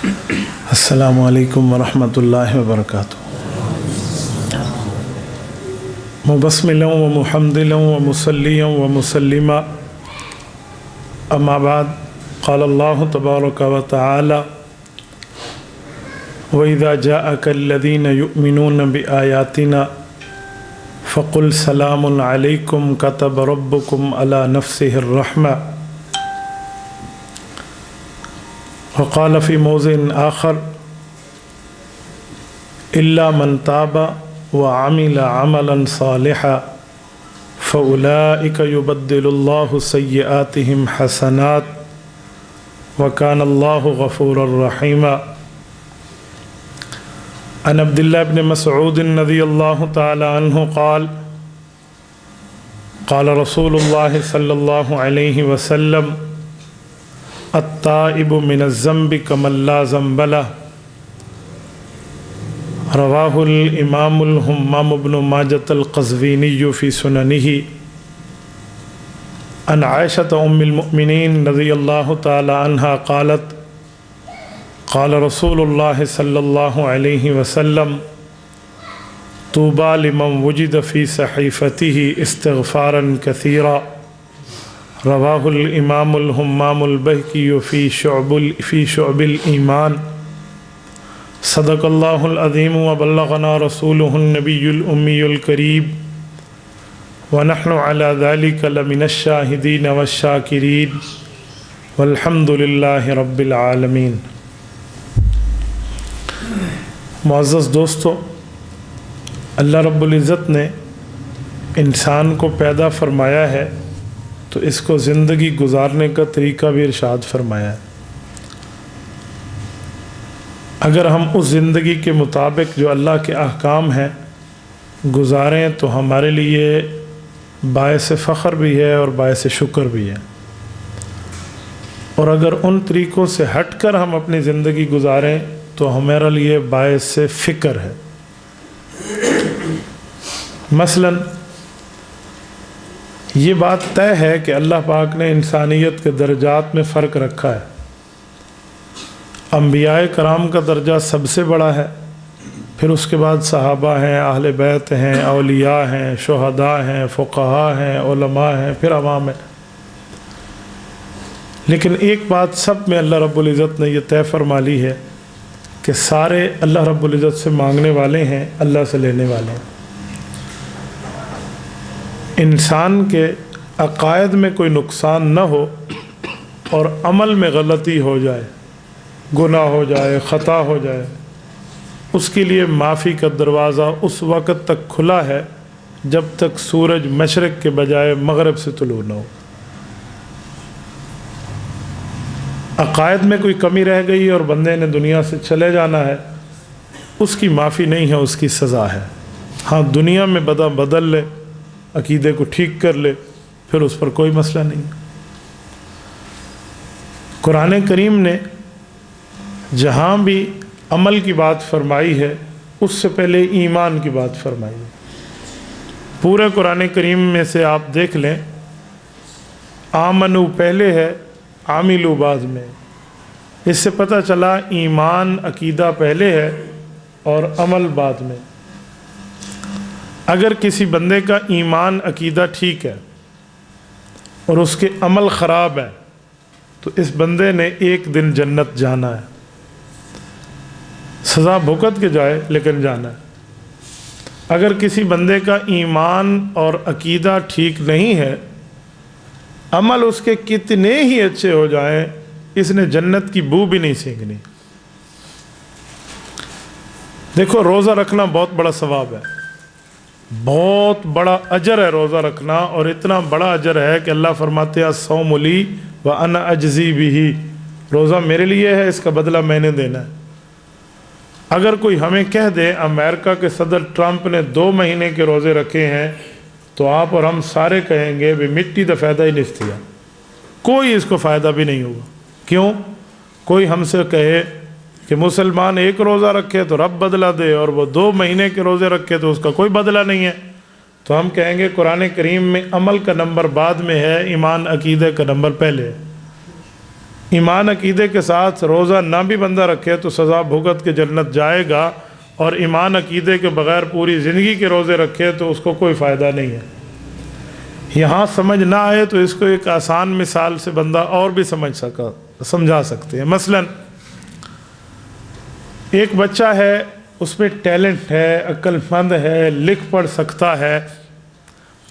السلام علیکم ورحمۃ اللہ وبرکاتہ۔ مبسملا و محمدلا و مسلیا و مسلما، اما بعد، قال اللہ تبارک و تعالی: وَإِذَا جَاءَكَ الَّذِينَ يُؤْمِنُونَ بِآيَاتِنَا فَقُلْ سَلَامٌ عَلَيْكُمْ كَتَبَ رَبُّكُمْ عَلَى نَفْسِهِ الرَّحْمَةَ۔ وقال في موضع آخر: إلا من تاب وعمل عملا صالحا فأولئك يبدل الله سيئاتهم حسنات وكان الله غفورا رحيما۔ عن عبد الله بن مسعود رضي الله تعالى عنه قال: قال رسول الله صلى الله عليه وسلم: التائب من الذنب كمن لا ذنب له۔ رواه الامام الہمام بن ماجۃ القزوینی فی سننہ۔ عن عائشۃ ام المؤمنین رضی اللہ تعالی عنہا قالت: قال رسول اللہ صلی اللہ علیہ وسلم: طوبى لمن وجد فی صحیفته استغفارا کثیرا۔ رواہ الامام الہمام البہقی فی شعب الایمان۔ صدق اللہ العظیم وبلغنا رسولہ النبی الامی الکریم ونحن علی ذلک لمن الشاہدین والشاکرین والحمد للہ رب العالمین۔ معزز دوستو، اللہ رب العزت نے انسان کو پیدا فرمایا ہے تو اس کو زندگی گزارنے کا طریقہ بھی ارشاد فرمایا ہے۔ اگر ہم اس زندگی کے مطابق جو اللہ کے احکام ہیں گزاریں تو ہمارے لیے باعث فخر بھی ہے اور باعث شکر بھی ہے، اور اگر ان طریقوں سے ہٹ کر ہم اپنی زندگی گزاریں تو ہمارے لیے باعث فکر ہے۔ مثلاً یہ بات طے ہے کہ اللہ پاک نے انسانیت کے درجات میں فرق رکھا ہے۔ انبیاء کرام کا درجہ سب سے بڑا ہے، پھر اس کے بعد صحابہ ہیں، اہل بیت ہیں، اولیاء ہیں، شہداء ہیں، فقہاء ہیں، علماء ہیں، پھر عوام ہیں۔ لیکن ایک بات سب میں اللہ رب العزت نے یہ طے فرما لی ہے کہ سارے اللہ رب العزت سے مانگنے والے ہیں، اللہ سے لینے والے ہیں۔ انسان کے عقائد میں کوئی نقصان نہ ہو اور عمل میں غلطی ہو جائے، گناہ ہو جائے، خطا ہو جائے، اس کے لیے معافی کا دروازہ اس وقت تک کھلا ہے جب تک سورج مشرق کے بجائے مغرب سے طلوع نہ ہو۔ عقائد میں کوئی کمی رہ گئی اور بندے نے دنیا سے چلے جانا ہے، اس کی معافی نہیں ہے، اس کی سزا ہے۔ ہاں، دنیا میں بدل لے، عقیدے کو ٹھیک کر لے، پھر اس پر کوئی مسئلہ نہیں۔ قرآن کریم نے جہاں بھی عمل کی بات فرمائی ہے اس سے پہلے ایمان کی بات فرمائی ہے۔ پورے قرآن کریم میں سے آپ دیکھ لیں، آمنو پہلے ہے، عاملو بعد میں۔ اس سے پتہ چلا ایمان عقیدہ پہلے ہے اور عمل بعد میں۔ اگر کسی بندے کا ایمان عقیدہ ٹھیک ہے اور اس کے عمل خراب ہے تو اس بندے نے ایک دن جنت جانا ہے، سزا بھگت کے جائے لیکن جانا ہے۔ اگر کسی بندے کا ایمان اور عقیدہ ٹھیک نہیں ہے، عمل اس کے کتنے ہی اچھے ہو جائیں، اس نے جنت کی بو بھی نہیں سینکھنی۔ دیکھو، روزہ رکھنا بہت بڑا ثواب ہے، بہت بڑا اجر ہے روزہ رکھنا، اور اتنا بڑا اجر ہے کہ اللہ فرماتے ہیں الصوم لی وانا اجزی بہ، روزہ میرے لیے ہے، اس کا بدلہ میں نے دینا ہے۔ اگر کوئی ہمیں کہہ دے امریکہ کے صدر ٹرمپ نے 2 مہینے کے روزے رکھے ہیں تو آپ اور ہم سارے کہیں گے بھی مٹی دا فائدہ ہی نہیں دیا، کوئی اس کو فائدہ بھی نہیں ہوگا۔ کیوں؟ کوئی ہم سے کہے کہ مسلمان 1 روزہ رکھے تو رب بدلہ دے، اور وہ 2 مہینے کے روزے رکھے تو اس کا کوئی بدلہ نہیں ہے، تو ہم کہیں گے قرآن کریم میں عمل کا نمبر بعد میں ہے، ایمان عقیدے کا نمبر پہلے ہے۔ ایمان عقیدے کے ساتھ روزہ نہ بھی بندہ رکھے تو سزا بھگت کے جنت جائے گا، اور ایمان عقیدے کے بغیر پوری زندگی کے روزے رکھے تو اس کو کوئی فائدہ نہیں ہے۔ یہاں سمجھ نہ آئے تو اس کو ایک آسان مثال سے بندہ اور بھی سمجھا سکتے ہیں۔ مثلا ایک بچہ ہے، اس میں ٹیلنٹ ہے، عقل مند ہے، لکھ پڑھ سکتا ہے،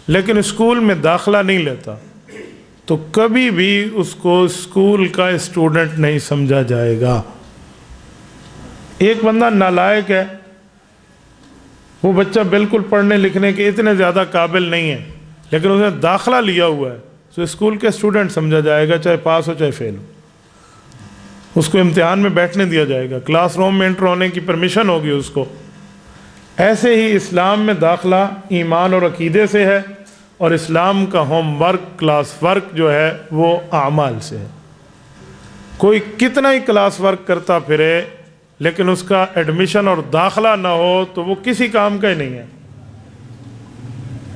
لیکن اسکول میں داخلہ نہیں لیتا، تو کبھی بھی اس کو اسکول کا اسٹوڈنٹ نہیں سمجھا جائے گا۔ ایک بندہ نالائق ہے، وہ بچہ بالکل پڑھنے لکھنے کے اتنے زیادہ قابل نہیں ہے، لیکن اس نے داخلہ لیا ہوا ہے، تو اسکول کے اسٹوڈنٹ سمجھا جائے گا، چاہے پاس ہو چاہے فیل ہو۔ اس کو امتحان میں بیٹھنے دیا جائے گا، کلاس روم میں انٹر ہونے کی پرمیشن ہوگی اس کو۔ ایسے ہی اسلام میں داخلہ ایمان اور عقیدے سے ہے، اور اسلام کا ہوم ورک، کلاس ورک جو ہے وہ اعمال سے ہے۔ کوئی کتنا ہی کلاس ورک کرتا پھرے لیکن اس کا ایڈمیشن اور داخلہ نہ ہو تو وہ کسی کام کا ہی نہیں ہے۔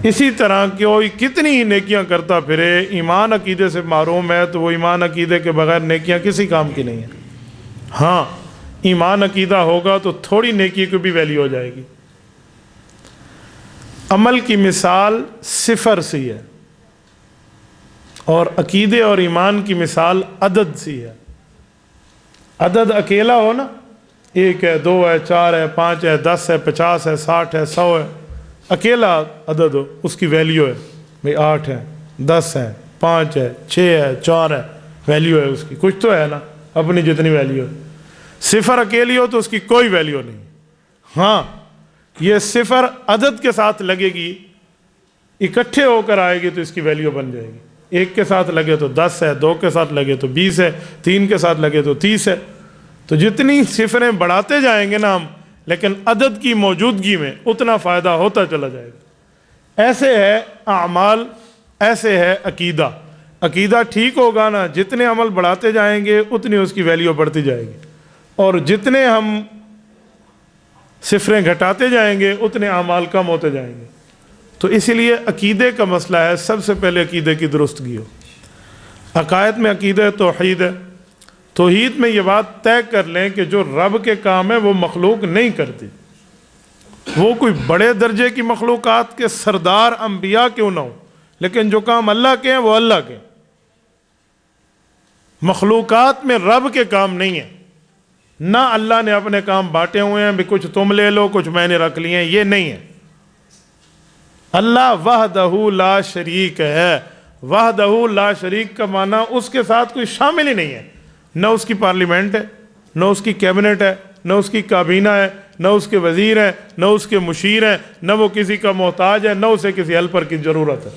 اسی طرح کوئی کتنی ہی نیکیاں کرتا پھرے، ایمان عقیدے سے محروم ہے تو وہ ایمان عقیدے کے بغیر نیکیاں کسی کام کی نہیں ہیں۔ ہاں، ایمان عقیدہ ہوگا تو تھوڑی نیکی کی بھی ویلیو ہو جائے گی۔ عمل کی مثال صفر سی ہے، اور عقیدے اور ایمان کی مثال عدد سی ہے۔ عدد اکیلا ہو نا، 1 ہے، 2 ہے، 4 ہے، 5 ہے، 10 ہے، 50 ہے، 60 ہے، 100 ہے، اکیلا عدد ہو، اس کی ویلیو ہے بھئی 8 ہے، 10 ہے، 5 ہے، 6 ہے، 4 ہے، ویلیو ہے اس کی، کچھ تو ہے نا اپنی جتنی ویلیو ہے۔ صفر اکیلی ہو تو اس کی کوئی ویلیو نہیں۔ ہاں، یہ صفر عدد کے ساتھ لگے گی، اکٹھے ہو کر آئے گی تو اس کی ویلیو بن جائے گی۔ 1 کے ساتھ لگے تو 10 ہے، 2 کے ساتھ لگے تو 20 ہے، 3 کے ساتھ لگے تو 30 ہے۔ تو جتنی صفریں بڑھاتے جائیں گے نا ہم، لیکن عدد کی موجودگی میں اتنا فائدہ ہوتا چلا جائے گا۔ ایسے ہے اعمال، ایسے ہے عقیدہ۔ عقیدہ ٹھیک ہوگا نا، جتنے عمل بڑھاتے جائیں گے اتنی اس کی ویلیو بڑھتی جائے گی، اور جتنے ہم صفریں گھٹاتے جائیں گے اتنے اعمال کم ہوتے جائیں گے۔ تو اسی لیے عقیدے کا مسئلہ ہے، سب سے پہلے عقیدے کی درستگی ہو۔ عقائد میں عقیدہ توحید ہے۔ توحید میں یہ بات طے کر لیں کہ جو رب کے کام ہے وہ مخلوق نہیں کرتی، وہ کوئی بڑے درجے کی مخلوقات کے سردار انبیاء کیوں نہ ہو، لیکن جو کام اللہ کے ہیں وہ اللہ کے۔ مخلوقات میں رب کے کام نہیں ہیں، نہ اللہ نے اپنے کام بانٹے ہوئے ہیں بھی کچھ تم لے لو کچھ میں نے رکھ لیے ہیں، یہ نہیں ہے۔ اللہ وحدہ لا شریک ہے۔ وحدہ لا شریک کا معنی اس کے ساتھ کوئی شامل ہی نہیں ہے، نہ اس کی پارلیمنٹ ہے، نہ اس کی کیبنٹ ہے، نہ اس کی کابینہ ہے، نہ اس کے وزیر ہیں، نہ اس کے مشیر ہیں، نہ وہ کسی کا محتاج ہے، نہ اسے کسی ہیلپر کی ضرورت ہے۔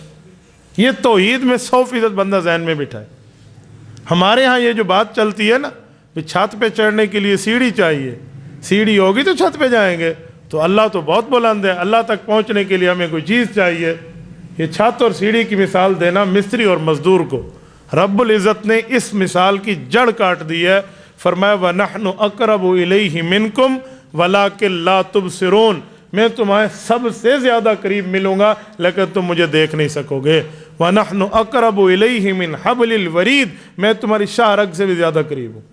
یہ توحید میں 100% بندہ ذہن میں بٹھائے۔ ہمارے ہاں یہ جو بات چلتی ہے نا کہ چھت پہ چڑھنے کے لیے سیڑھی چاہیے، سیڑھی ہوگی تو چھت پہ جائیں گے، تو اللہ تو بہت بلند ہے، اللہ تک پہنچنے کے لیے ہمیں کوئی چیز چاہیے۔ یہ چھت اور سیڑھی کی مثال دینا مستری اور مزدور کو، رب العزت نے اس مثال کی جڑ کاٹ دی ہے۔ فرمایا وَنَحْنُ أَقْرَبُ إِلَيْهِ مِنْكُمْ وَلَكِنْ لَا تُبْصِرُونَ، میں تمہیں سب سے زیادہ قریب ملوں گا لیکن تم مجھے دیکھ نہیں سکو گے۔ وَنَحْنُ أَقْرَبُ إِلَيْهِ مِنْ حَبْلِ الْوَرِيدِ، میں تمہاری شاہ رگ سے بھی زیادہ قریب ہوں۔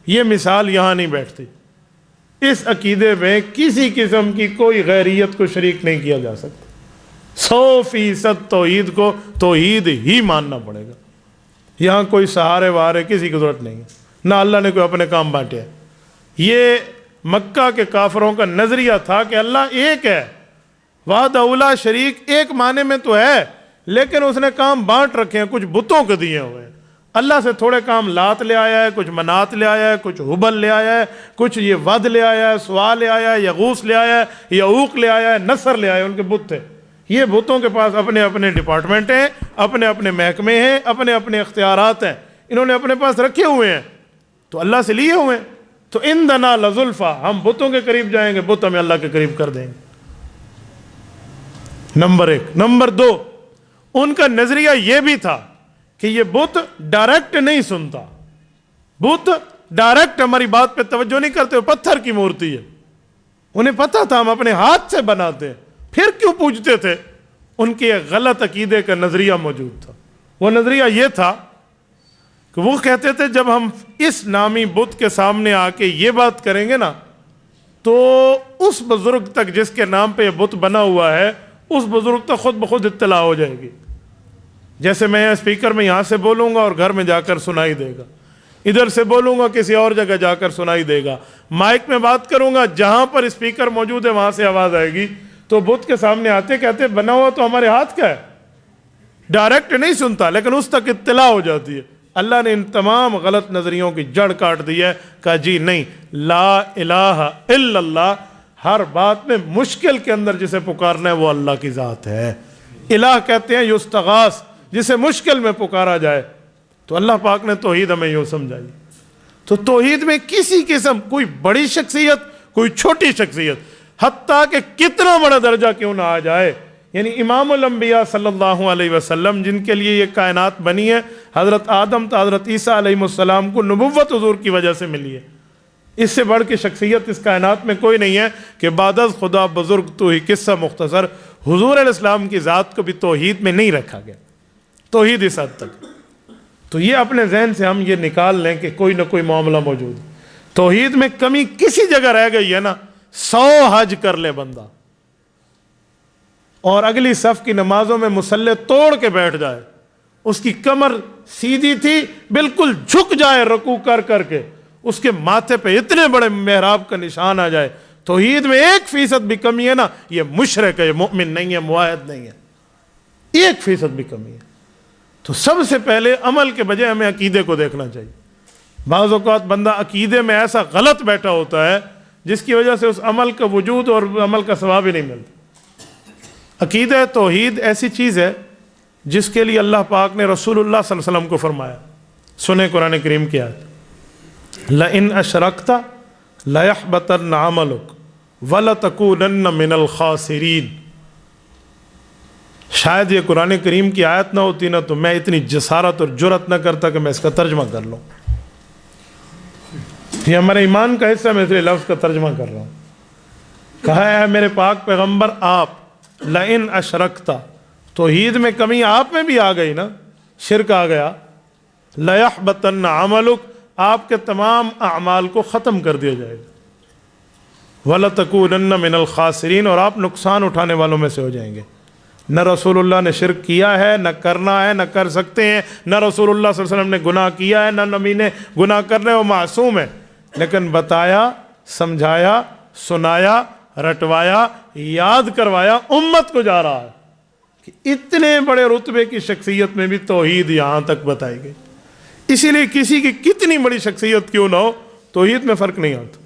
یہ مثال یہاں نہیں بیٹھتی۔ اس عقیدے میں کسی قسم کی کوئی غیریت کو شریک نہیں کیا جا سکتا۔ 100% توحید کو توحید ہی ماننا پڑے گا۔ یہاں کوئی سہارے وہارے کسی کی ضرورت نہیں ہے، نہ اللہ نے کوئی اپنے کام بانٹے ہیں۔ یہ مکہ کے کافروں کا نظریہ تھا کہ اللہ ایک ہے، وحدہ لا شریک، ایک معنی میں تو ہے لیکن اس نے کام بانٹ رکھے ہیں، کچھ بتوں کو دیے ہوئے ہیں۔ اللہ سے تھوڑے کام لات لے آیا ہے، کچھ منات لے آیا ہے، کچھ حبل لے آیا ہے، کچھ یہ ود لے آیا ہے، سوا لے آیا ہے، یغوث لے آیا ہے، یعوق لے آیا ہے، نصر لے آیا ہے، ان کے بت تھے۔ یہ بتوں کے پاس اپنے اپنے ڈپارٹمنٹ ہیں، اپنے اپنے محکمے ہیں، اپنے اپنے اختیارات ہیں، انہوں نے اپنے پاس رکھے ہوئے ہیں، تو اللہ سے لیے ہوئے ہیں۔ تو عندنا لزلفیٰ، ہم بتوں کے قریب جائیں گے، بت ہمیں اللہ کے قریب کر دیں گے۔ نمبر 1۔ نمبر 2، ان کا نظریہ یہ بھی تھا کہ یہ بت ڈائریکٹ نہیں سنتا، بت ڈائریکٹ ہماری بات پہ توجہ نہیں کرتے، پتھر کی مورتی ہے، انہیں پتہ تھا ہم اپنے ہاتھ سے بناتے ہیں، پھر کیوں پوجتے تھے؟ ان کے غلط عقیدے کا نظریہ موجود تھا۔ وہ نظریہ یہ تھا کہ وہ کہتے تھے جب ہم اس نامی بت کے سامنے آ کے یہ بات کریں گے نا تو اس بزرگ تک جس کے نام پہ یہ بت بنا ہوا ہے اس بزرگ تک خود بخود اطلاع ہو جائے گی. جیسے میں اسپیکر میں یہاں سے بولوں گا اور گھر میں جا کر سنائی دے گا, ادھر سے بولوں گا کسی اور جگہ جا کر سنائی دے گا, مائک میں بات کروں گا جہاں پر اسپیکر موجود ہے وہاں سے آواز آئے گی. تو بت کے سامنے آتے کہتے بنا ہوا تو ہمارے ہاتھ کا ہے, ڈائریکٹ نہیں سنتا لیکن اس تک اطلاع ہو جاتی ہے. اللہ نے ان تمام غلط نظریوں کی جڑ کاٹ دی ہے, کہا جی نہیں, لا الہ الا اللہ, ہر بات میں مشکل کے اندر جسے پکارنا ہے وہ اللہ کی ذات ہے. الہ کہتے ہیں یستغاث, جسے مشکل میں پکارا جائے. تو اللہ پاک نے توحید ہمیں یوں سمجھائی. تو توحید میں کسی قسم کوئی بڑی شخصیت کوئی چھوٹی شخصیت, حتیٰ کہ کتنا بڑا درجہ کیوں نہ آ جائے, یعنی امام الانبیاء صلی اللہ علیہ وسلم جن کے لیے یہ کائنات بنی ہے, حضرت آدم تا حضرت عیسیٰ علیہ السلام کو نبوت حضور کی وجہ سے ملی ہے. اس سے بڑھ کے شخصیت اس کائنات میں کوئی نہیں ہے کہ بعد از خدا بزرگ تو ہی قصہ مختصر. حضور علیہ السلام کی ذات کو بھی توحید میں نہیں رکھا گیا, توحید اس حد تک. تو یہ اپنے ذہن سے ہم یہ نکال لیں کہ کوئی نہ کوئی معاملہ موجود ہے. توحید میں کمی کسی جگہ رہ گئی ہے نا, 100 حج کر لے بندہ اور اگلی صف کی نمازوں میں مصلی توڑ کے بیٹھ جائے, اس کی کمر سیدھی تھی بالکل جھک جائے رکوع کر کر کے, اس کے ماتھے پہ اتنے بڑے محراب کا نشان آ جائے, توحید میں 1% بھی کمی ہے نا, یہ مشرک ہے, یہ مومن نہیں ہے, موحد نہیں ہے. 1% بھی کمی ہے. تو سب سے پہلے عمل کے بجائے ہمیں عقیدے کو دیکھنا چاہیے. بعض اوقات بندہ عقیدے میں ایسا غلط بیٹھا ہوتا ہے جس کی وجہ سے اس عمل کا وجود اور عمل کا ثواب ہی نہیں ملتا. عقیدہ توحید ایسی چیز ہے جس کے لیے اللہ پاک نے رسول اللہ صلی اللہ علیہ وسلم کو فرمایا. سنیں قرآن کریم کی آیت, لَإِنْ أَشْرَكْتَ لَيَحْبَطَنَّ عَمَلُكَ وَلَتَكُونَنَّ مِنَ الْخَاسِرِينَ. شاید یہ قرآن کریم کی آیت نہ ہوتی نا تو میں اتنی جسارت اور جرت نہ کرتا کہ میں اس کا ترجمہ کر لوں. یہ ہمارے ایمان کا حصہ, میں اس لفظ کا ترجمہ کر رہا ہوں. کہا ہے میرے پاک پیغمبر آپ, لَإِنْ أَشْرَكْتَ, توحید میں کمی آپ میں بھی آ گئی نا, شرک آ گیا, لَيَحْبَطَنَّ عَمَلُكَ, آپ کے تمام اعمال کو ختم کر دیا جائے گا, وَلَتَكُونَنَّ مِنَ الْخَاسِرِينَ, اور آپ نقصان اٹھانے والوں میں سے ہو جائیں گے. نہ رسول اللہ نے شرک کیا ہے, نہ کرنا ہے, نہ کر سکتے ہیں, نہ رسول اللہ صلی اللہ علیہ وسلم نے گناہ کیا ہے, نہ نبی نے گناہ کرنے, وہ معصوم ہے. لیکن بتایا, سمجھایا, سنایا, رٹوایا, یاد کروایا, امت کو جا رہا ہے کہ اتنے بڑے رتبے کی شخصیت میں بھی توحید یہاں تک بتائی گئی. اسی لیے کسی کی کتنی بڑی شخصیت کیوں نہ ہو, توحید میں فرق نہیں ہوتا.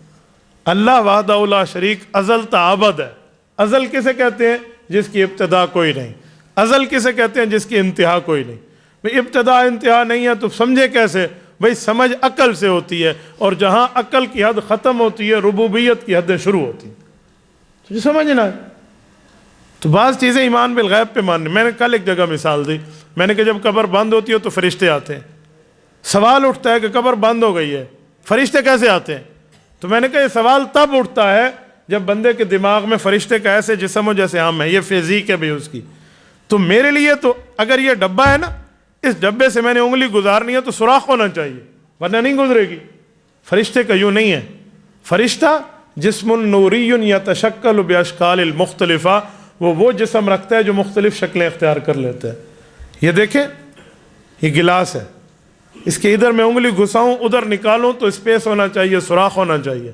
اللہ وحدہ لا شریک ازل تا ابد ہے. ازل کسے کہتے ہیں؟ جس کی ابتدا کوئی نہیں. ازل کسے کہتے ہیں؟ جس کی انتہا کوئی نہیں. بھئی ابتدا انتہا نہیں ہے تو سمجھے کیسے؟ بھئی سمجھ عقل سے ہوتی ہے, اور جہاں عقل کی حد ختم ہوتی ہے ربوبیت کی حدیں شروع ہوتی ہیں. تو جو سمجھنا ہے. تو بعض چیزیں ایمان بالغیب پہ ماننے. میں نے کل ایک جگہ مثال دی, میں نے کہا جب قبر بند ہوتی ہے تو فرشتے آتے ہیں. سوال اٹھتا ہے کہ قبر بند ہو گئی ہے, فرشتے کیسے آتے ہیں؟ تو میں نے کہا یہ سوال تب اٹھتا ہے جب بندے کے دماغ میں فرشتے کا ایسے جسم ہو جیسے ہم ہیں, یہ فزیک ہے بھی اس کی. تو میرے لیے تو اگر یہ ڈبہ ہے نا, اس ڈبے سے میں نے انگلی گزارنی ہے تو سوراخ ہونا چاہیے ورنہ نہیں گزرے گی. فرشتے کا یوں نہیں ہے. فرشتہ جسم نوری یتشکل باشکال المختلفہ, وہ جسم رکھتا ہے جو مختلف شکلیں اختیار کر لیتے ہیں. یہ دیکھیں, یہ گلاس ہے, اس کے ادھر میں انگلی گھساؤں ادھر نکالوں تو اسپیس ہونا چاہیے, سوراخ ہونا چاہیے.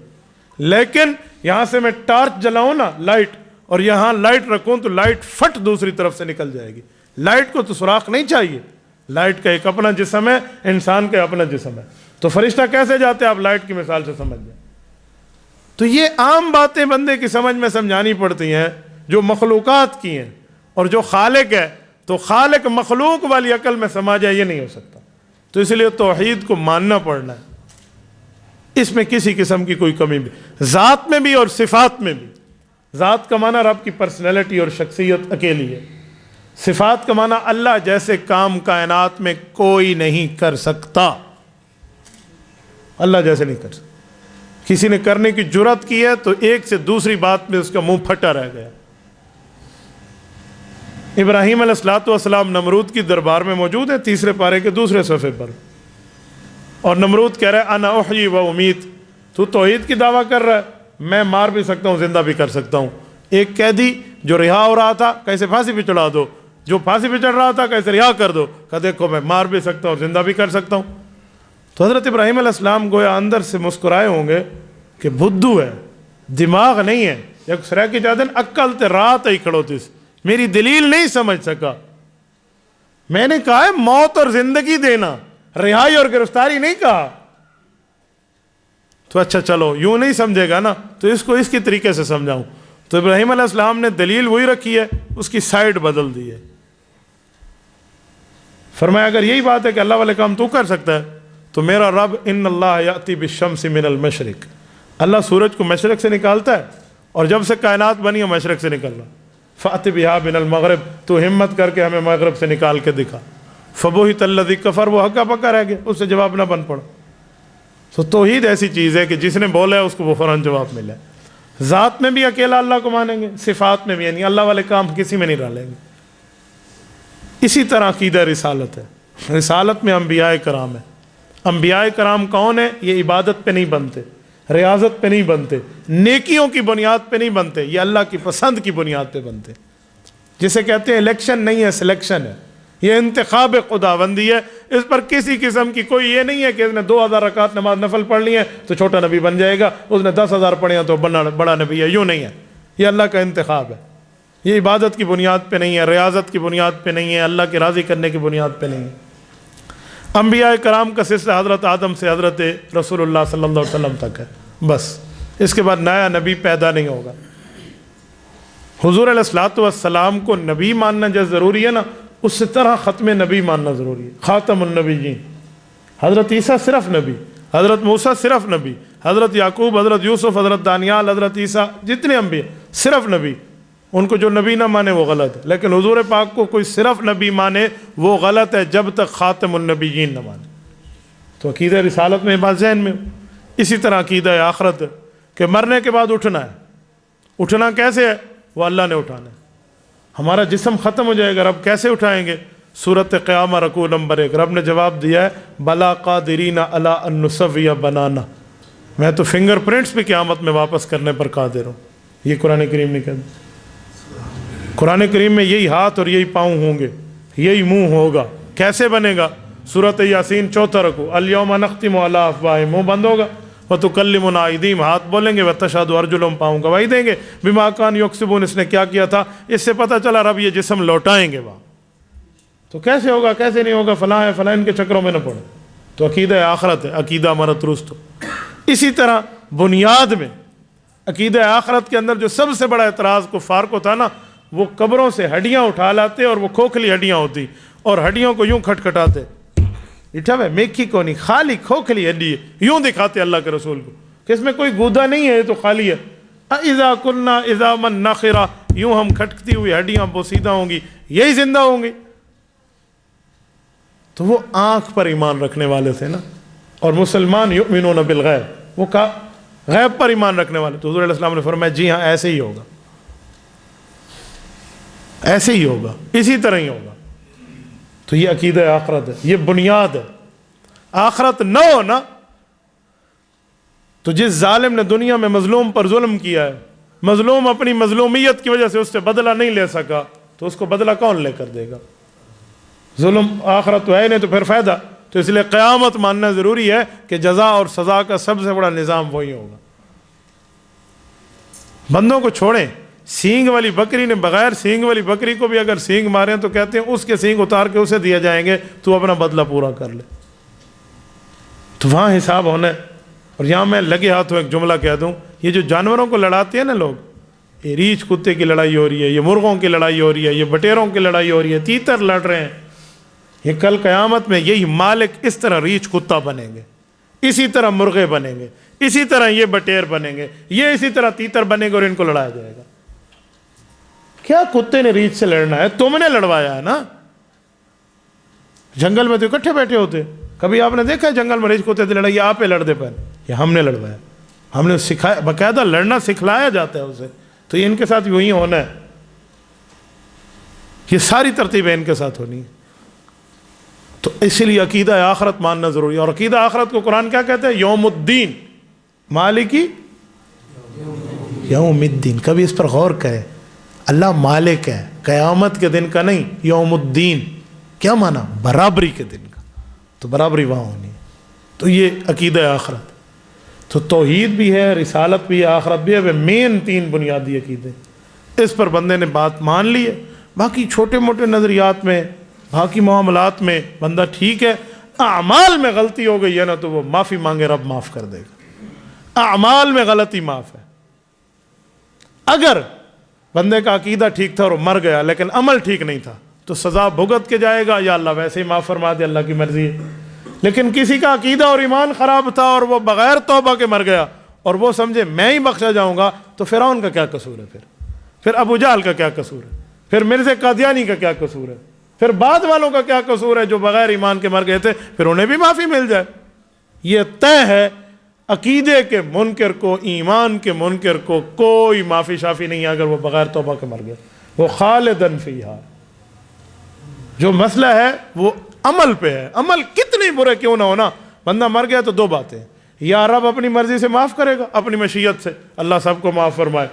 لیکن یہاں سے میں ٹارچ جلاؤں نا لائٹ, اور یہاں لائٹ رکھوں تو لائٹ فٹ دوسری طرف سے نکل جائے گی. لائٹ کو تو سوراخ نہیں چاہیے. لائٹ کا ایک اپنا جسم ہے, انسان کا اپنا جسم ہے. تو فرشتہ کیسے جاتے ہیں آپ لائٹ کی مثال سے سمجھ جائیں. تو یہ عام باتیں بندے کی سمجھ میں سمجھانی پڑتی ہیں جو مخلوقات کی ہیں, اور جو خالق ہے تو خالق مخلوق والی عقل میں سما جائے, یہ نہیں ہو سکتا. تو اس لیے توحید کو ماننا پڑنا ہے. اس میں کسی قسم کی کوئی کمی بھی, ذات میں بھی اور صفات میں بھی. ذات کا معنی رب کی پرسنالٹی اور شخصیت اکیلی ہے. صفات کا معنی اللہ جیسے کام کائنات میں کوئی نہیں کر سکتا. اللہ جیسے نہیں کر سکتا. کسی نے کرنے کی جرات کی ہے تو ایک سے دوسری بات میں اس کا منہ پھٹا رہ گیا. ابراہیم علیہ السلام نمرود کی دربار میں موجود ہے, 3 پارے کے 2 صفحے پر. اور نمرود کہہ رہا ہے انا احیی و امیت، تو توحید کی دعویٰ کر رہا ہے، میں مار بھی سکتا ہوں زندہ بھی کر سکتا ہوں۔ ایک قیدی جو رہا ہو رہا تھا کیسے پھانسی پہ چڑھا دو، جو پھانسی پہ چڑھ رہا تھا کیسے رہا کر دو، کہ دیکھو میں مار بھی سکتا ہوں زندہ بھی کر سکتا ہوں۔ تو حضرت ابراہیم علیہ السلام گویا اندر سے مسکرائے ہوں گے کہ بدھو ہے، دماغ نہیں ہے، ایک سرے کی جادن عقل تے رات ہی کھڑو تیس، میری دلیل نہیں سمجھ سکا۔ میں نے کہا ہے موت اور زندگی دینا، رہائی اور گرفتاری نہیں کہا۔ تو اچھا چلو یوں نہیں سمجھے گا نا، تو اس کو اس کی طریقے سے سمجھاؤں۔ تو ابراہیم علیہ السلام نے دلیل وہی رکھی ہے، اس کی سائڈ بدل دی ہے۔ فرمایا اگر یہی بات ہے کہ اللہ والے کام تو کر سکتا ہے تو میرا رب ان اللہ یاتی بالشمس من المشرق، اللہ سورج کو مشرق سے نکالتا ہے، اور جب سے کائنات بنی ہے مشرق سے نکل رہا، فأت بہا من المغرب، تو ہمت کر کے ہمیں مغرب سے نکال کے دکھا، فبہت الذی کفر، وہ ہکا پکا رہ گیا، اس سے جواب نہ بن پڑا۔ تو توحید ایسی چیز ہے کہ جس نے بولا ہے اس کو وہ فوراً جواب ملا ہے۔ ذات میں بھی اکیلا اللہ کو مانیں گے، صفات میں بھی، یعنی اللہ والے کام کسی میں نہیں ڈالیں گے۔ اسی طرح عقیدہ رسالت ہے، رسالت میں انبیاء کرام ہے۔ انبیاء کرام کون ہیں؟ یہ عبادت پہ نہیں بنتے، ریاضت پہ نہیں بنتے، نیکیوں کی بنیاد پہ نہیں بنتے، یہ اللہ کی پسند کی بنیاد پہ بنتے۔ جسے کہتے ہیں الیکشن نہیں ہے، سلیکشن ہے، یہ انتخاب خداوندی ہے۔ اس پر کسی قسم کی کوئی یہ نہیں ہے کہ اس نے 2000 رکعت نماز نفل پڑھ لی ہے تو چھوٹا نبی بن جائے گا، اس نے 10,000 پڑھے ہیں تو بڑا نبی ہے، یوں نہیں ہے۔ یہ اللہ کا انتخاب ہے، یہ عبادت کی بنیاد پہ نہیں ہے، ریاضت کی بنیاد پہ نہیں ہے، اللہ کے راضی کرنے کی بنیاد پہ نہیں ہے۔ انبیاء کرام کا سلسلہ حضرت آدم سے حضرت رسول اللہ صلی اللہ علیہ وسلم تک ہے، بس اس کے بعد نیا نبی پیدا نہیں ہوگا۔ حضور علیہ الصلوۃ والسلام کو نبی ماننا جیسے ضروری ہے نا، اس طرح ختم نبی ماننا ضروری ہے، خاتم النبیین۔ حضرت عیسیٰ صرف نبی، حضرت موسیٰ صرف نبی، حضرت یعقوب، حضرت یوسف، حضرت دانیال، حضرت عیسیٰ، جتنے انبیاء صرف نبی۔ ان کو جو نبی نہ مانے وہ غلط ہے، لیکن حضور پاک کو کوئی صرف نبی مانے وہ غلط ہے جب تک خاتم النبیین نہ مانے۔ تو عقیدہ رسالت میں بات ذہن میں ہو۔ اسی طرح عقیدہ آخرت ہے کہ مرنے کے بعد اٹھنا ہے۔ اٹھنا کیسے ہے؟ وہ اللہ نے اٹھانا ہے۔ ہمارا جسم ختم ہو جائے گا، رب کیسے اٹھائیں گے؟ سورۃ قیامہ رکوع نمبر 1 رب نے جواب دیا ہے بلا قادرین علی ان نسوی بنانا، میں تو فنگر پرنٹس بھی قیامت میں واپس کرنے پر قادر ہوں۔ یہ قرآن کریم نے کہا، قرآن کریم میں یہی ہاتھ اور یہی پاؤں ہوں گے، یہی منہ ہوگا۔ کیسے بنے گا؟ سورۃ یاسین 4 رکوع الیوم نختم علی افواہہم، منہ بند ہوگا، وتکلمنا ایدیہم، ہاتھ بولیں گے، وتشہد ارجلہم، پاؤں گواہی دیں گے، بما کانوا یکسبون، اس نے کیا کیا تھا۔ اس سے پتہ چلا رب یہ جسم لوٹائیں گے وہاں۔ تو کیسے ہوگا، کیسے نہیں ہوگا، فلاں ہے فلاں، ان کے چکروں میں نہ پڑے۔ تو عقیدہ آخرت ہے، عقیدہ ہمارا درست ہو۔ اسی طرح بنیاد میں عقیدہ آخرت کے اندر جو سب سے بڑا اعتراض کفار کو تھا نا، وہ قبروں سے ہڈیاں اٹھا لاتے اور وہ کھوکھلی ہڈیاں ہوتی اور ہڈیوں کو یوں کھٹکھٹاتے، اٹھا میں میکھی کو نہیں، خالی کھوکھلی ہڈی ہے، یوں دکھاتے اللہ کے رسول کو کہ اس میں کوئی گودا نہیں ہے، یہ تو خالی ہے۔ اذا كنا عظاما نخرہ، یوں ہم کھٹکتی ہوئی ہڈیاں بوسیدہ ہوں گی، یہی زندہ ہوں گی۔ تو وہ آنکھ پر ایمان رکھنے والے تھے نا، اور مسلمان یؤمنون بالغیب، وہ غیب پر ایمان رکھنے والے۔ تو حضور علیہ السلام نے فرمایا جی ہاں ایسے ہی ہوگا، ایسے ہی ہوگا، اسی طرح ہی ہوگا۔ تو یہ عقیدہ آخرت ہے، یہ بنیاد ہے۔ آخرت نہ ہو نا تو جس ظالم نے دنیا میں مظلوم پر ظلم کیا ہے، مظلوم اپنی مظلومیت کی وجہ سے اس سے بدلہ نہیں لے سکا، تو اس کو بدلہ کون لے کر دے گا؟ ظلم آخرت تو ہے نہیں تو پھر فائدہ۔ تو اس لیے قیامت ماننا ضروری ہے کہ جزا اور سزا کا سب سے بڑا نظام وہی ہوگا۔ بندوں کو چھوڑیں، سینگ والی بکری نے بغیر سینگ والی بکری کو بھی اگر سینگ ماریں تو کہتے ہیں اس کے سینگ اتار کے اسے دیا جائیں گے، تو اپنا بدلہ پورا کر لے۔ تو وہاں حساب ہونا ہے۔ اور یہاں میں لگے ہاتھوں ایک جملہ کہہ دوں، یہ جو جانوروں کو لڑاتے ہیں نا لوگ، یہ ریچھ کتے کی لڑائی ہو رہی ہے، یہ مرغوں کی لڑائی ہو رہی ہے، یہ بٹیروں کی لڑائی ہو رہی ہے، تیتر لڑ رہے ہیں، یہ کل قیامت میں یہی مالک اس طرح ریچھ کتا بنیں گے، اسی طرح مرغے بنیں گے، اسی طرح یہ بٹیر بنیں گے، یہ اسی طرح تیتر بنے گے اور ان کو لڑایا جائے گا۔ کیا کتے نے ریچھ سے لڑنا ہے؟ تم نے لڑوایا ہے نا۔ جنگل میں تو اکٹھے بیٹھے ہوتے، کبھی آپ نے دیکھا ہے جنگل میں ریچھ کتے سے لڑائی؟ آپ پہ لڑتے پہن، یہ ہم نے لڑوایا، ہم نے سکھایا، باقاعدہ لڑنا سکھلایا جاتا ہے اسے۔ تو یہ ان کے ساتھ یوں ہی ہونا ہے، یہ ساری ترتیبیں ان کے ساتھ ہونی ہے۔ تو اسی لیے عقیدہ آخرت ماننا ضروری ہے. اور عقیدہ آخرت کو قرآن کیا کہتے ہیں؟ یوم الدین، مالکی یوم الدین. کبھی اس پر غور کرے، اللہ مالک ہے، قیامت کے دن کا نہیں، یوم الدین. کیا معنی؟ برابری کے دن کا. تو برابری وہاں ہونی ہے. تو یہ عقیدہ آخرت. تو توحید بھی ہے، رسالت بھی ہے، آخرت بھی ہے. وہ مین 3 بنیادی عقیدے، اس پر بندے نے بات مان لی ہے. باقی چھوٹے موٹے نظریات میں، باقی معاملات میں بندہ ٹھیک ہے. اعمال میں غلطی ہو گئی ہے نا تو وہ معافی مانگے، رب معاف کر دے گا. اعمال میں غلطی معاف ہے. اگر بندے کا عقیدہ ٹھیک تھا اور وہ مر گیا لیکن عمل ٹھیک نہیں تھا تو سزا بھگت کے جائے گا، یا اللہ ویسے ہی معاف فرما دے، اللہ کی مرضی ہے. لیکن کسی کا عقیدہ اور ایمان خراب تھا اور وہ بغیر توبہ کے مر گیا اور وہ سمجھے میں ہی بخشا جاؤں گا، تو فرعون کا کیا قصور ہے؟ پھر ابو جہل کا کیا قصور ہے؟ پھر مرزا قادیانی کا کیا قصور ہے؟ پھر بعد والوں کا کیا قصور ہے جو بغیر ایمان کے مر گئے تھے؟ پھر انہیں بھی معافی مل جائے. یہ طے ہے، عقیدے کے منکر کو، ایمان کے منکر کو کوئی معافی شافی نہیں ہے اگر وہ بغیر توبہ کے مر گیا. وہ خالدن فیہا. جو مسئلہ ہے وہ عمل پہ ہے. عمل کتنے برے کیوں نہ ہونا، بندہ مر گیا تو 2 باتیں، یا رب اپنی مرضی سے معاف کرے گا، اپنی مشیت سے، اللہ سب کو معاف فرمائے،